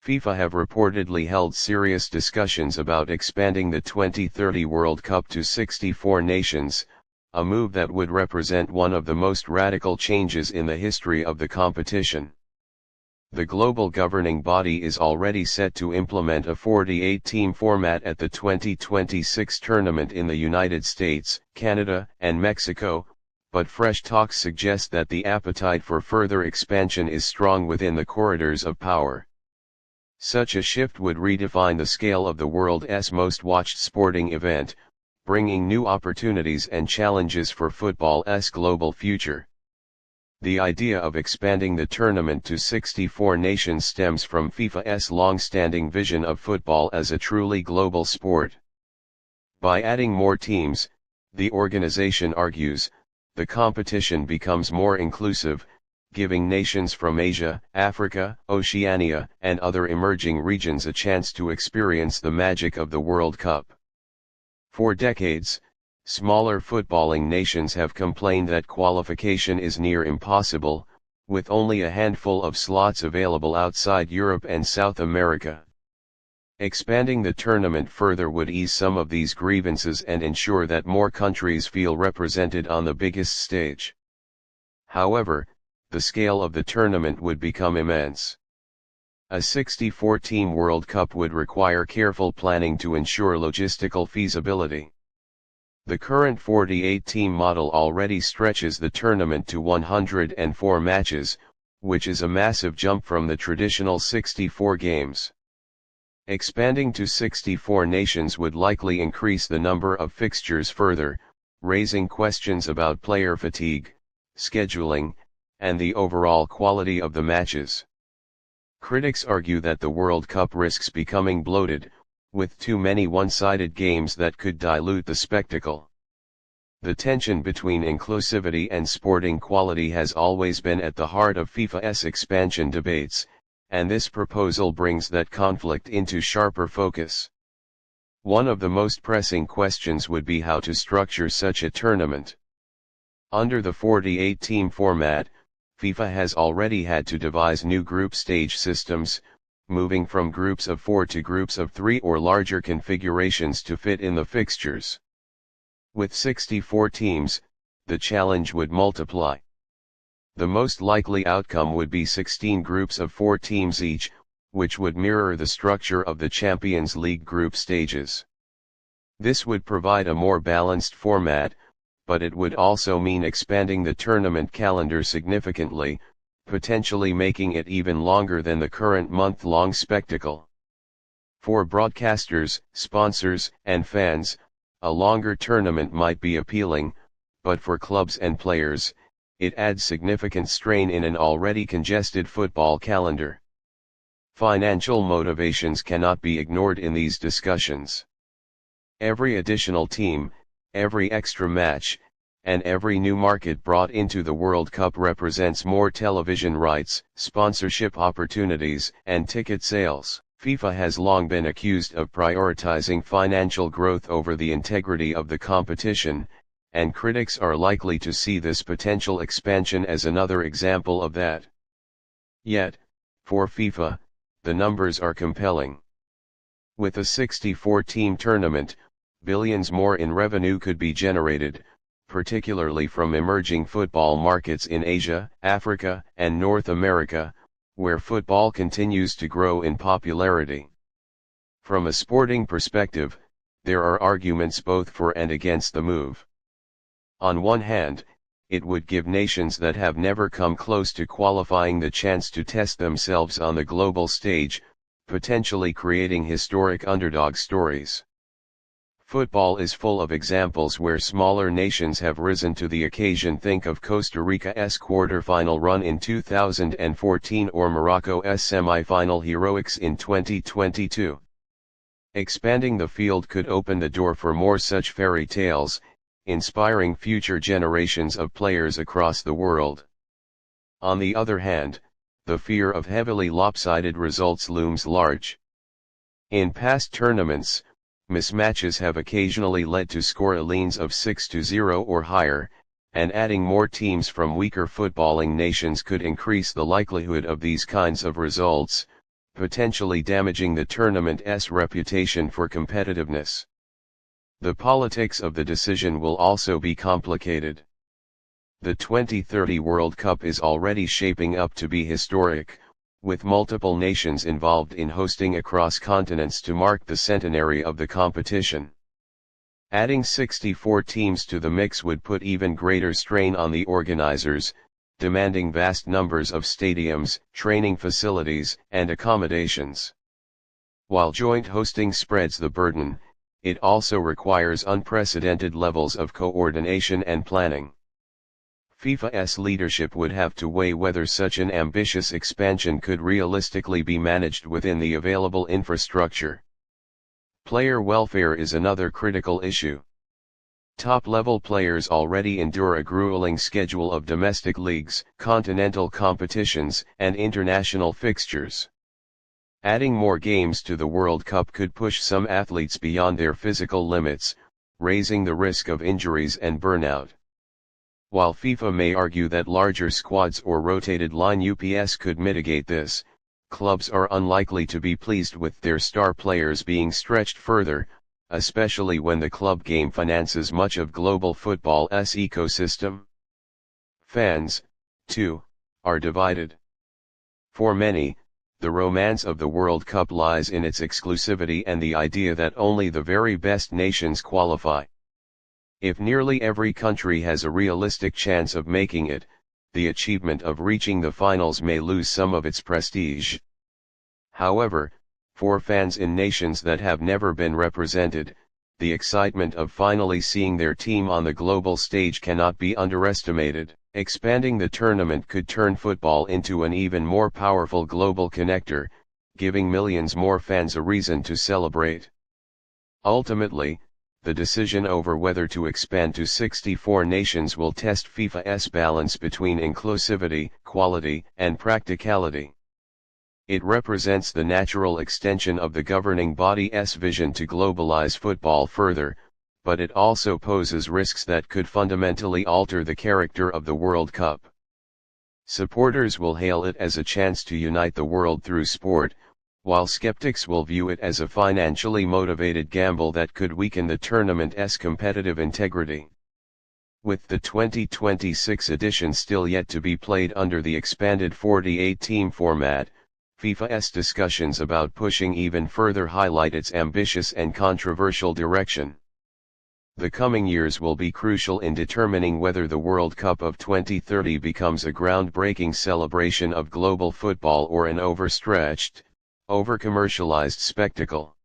FIFA have reportedly held serious discussions about expanding the 2030 World Cup to 64 nations, a move that would represent one of the most radical changes in the history of the competition. The global governing body is already set to implement a 48-team format at the 2026 tournament in the United States, Canada, and Mexico, but fresh talks suggest that the appetite for further expansion is strong within the corridors of power. Such a shift would redefine the scale of the world's most watched sporting event, bringing new opportunities and challenges for football's global future. The idea of expanding the tournament to 64 nations stems from FIFA's long-standing vision of football as a truly global sport. By adding more teams, the organization argues, the competition becomes more inclusive, giving nations from Asia, Africa, Oceania, and other emerging regions a chance to experience the magic of the World Cup. For decades, smaller footballing nations have complained that qualification is near impossible, with only a handful of slots available outside Europe and South America. Expanding the tournament further would ease some of these grievances and ensure that more countries feel represented on the biggest stage. However, the scale of the tournament would become immense. A 64-team World Cup would require careful planning to ensure logistical feasibility. The current 48-team model already stretches the tournament to 104 matches, which is a massive jump from the traditional 64 games. Expanding to 64 nations would likely increase the number of fixtures further, raising questions about player fatigue, scheduling, and the overall quality of the matches. Critics argue that the World Cup risks becoming bloated, with too many one-sided games that could dilute the spectacle. The tension between inclusivity and sporting quality has always been at the heart of FIFA's expansion debates, and this proposal brings that conflict into sharper focus. One of the most pressing questions would be how to structure such a tournament. Under the 48-team format, FIFA has already had to devise new group stage systems, moving from groups of 4 to groups of 3 or larger configurations to fit in the fixtures. With 64 teams, the challenge would multiply. The most likely outcome would be 16 groups of 4 teams each, which would mirror the structure of the Champions League group stages. This would provide a more balanced format, but it would also mean expanding the tournament calendar significantly, potentially making it even longer than the current month-long spectacle. For broadcasters, sponsors, and fans, a longer tournament might be appealing, but for clubs and players, it adds significant strain in an already congested football calendar. Financial motivations cannot be ignored in these discussions. Every additional team, every extra match, and every new market brought into the World Cup represents more television rights, sponsorship opportunities, and ticket sales. FIFA has long been accused of prioritizing financial growth over the integrity of the competition, and critics are likely to see this potential expansion as another example of that. Yet, for FIFA, the numbers are compelling. With a 64-team tournament, billions more in revenue could be generated, particularly from emerging football markets in Asia, Africa, and North America, where football continues to grow in popularity. From a sporting perspective, there are arguments both for and against the move. On one hand, it would give nations that have never come close to qualifying the chance to test themselves on the global stage, potentially creating historic underdog stories. Football is full of examples where smaller nations have risen to the occasion. Think of Costa Rica's quarter-final run in 2014 or Morocco's semi-final heroics in 2022. Expanding the field could open the door for more such fairy tales, inspiring future generations of players across the world. On the other hand, the fear of heavily lopsided results looms large. In past tournaments, mismatches have occasionally led to scorelines of 6-0 or higher, and adding more teams from weaker footballing nations could increase the likelihood of these kinds of results, potentially damaging the tournament's reputation for competitiveness. The politics of the decision will also be complicated. The 2030 World Cup is already shaping up to be historic, with multiple nations involved in hosting across continents to mark the centenary of the competition. Adding 64 teams to the mix would put even greater strain on the organizers, demanding vast numbers of stadiums, training facilities, and accommodations. While joint hosting spreads the burden, it also requires unprecedented levels of coordination and planning. FIFA's leadership would have to weigh whether such an ambitious expansion could realistically be managed within the available infrastructure. Player welfare is another critical issue. Top-level players already endure a grueling schedule of domestic leagues, continental competitions, and international fixtures. Adding more games to the World Cup could push some athletes beyond their physical limits, raising the risk of injuries and burnout. While FIFA may argue that larger squads or rotated line-ups could mitigate this, clubs are unlikely to be pleased with their star players being stretched further, especially when the club game finances much of global football's ecosystem. Fans, too, are divided. For many, the romance of the World Cup lies in its exclusivity and the idea that only the very best nations qualify. If nearly every country has a realistic chance of making it, the achievement of reaching the finals may lose some of its prestige. However, for fans in nations that have never been represented, the excitement of finally seeing their team on the global stage cannot be underestimated. Expanding the tournament could turn football into an even more powerful global connector, giving millions more fans a reason to celebrate. Ultimately, the decision over whether to expand to 64 nations will test FIFA's balance between inclusivity, quality, and practicality. It represents the natural extension of the governing body's vision to globalize football further, but it also poses risks that could fundamentally alter the character of the World Cup. Supporters will hail it as a chance to unite the world through sport, while skeptics will view it as a financially motivated gamble that could weaken the tournament's competitive integrity. With the 2026 edition still yet to be played under the expanded 48-team format, FIFA's discussions about pushing even further highlight its ambitious and controversial direction. The coming years will be crucial in determining whether the World Cup of 2030 becomes a groundbreaking celebration of global football or an overstretched, over-commercialized spectacle.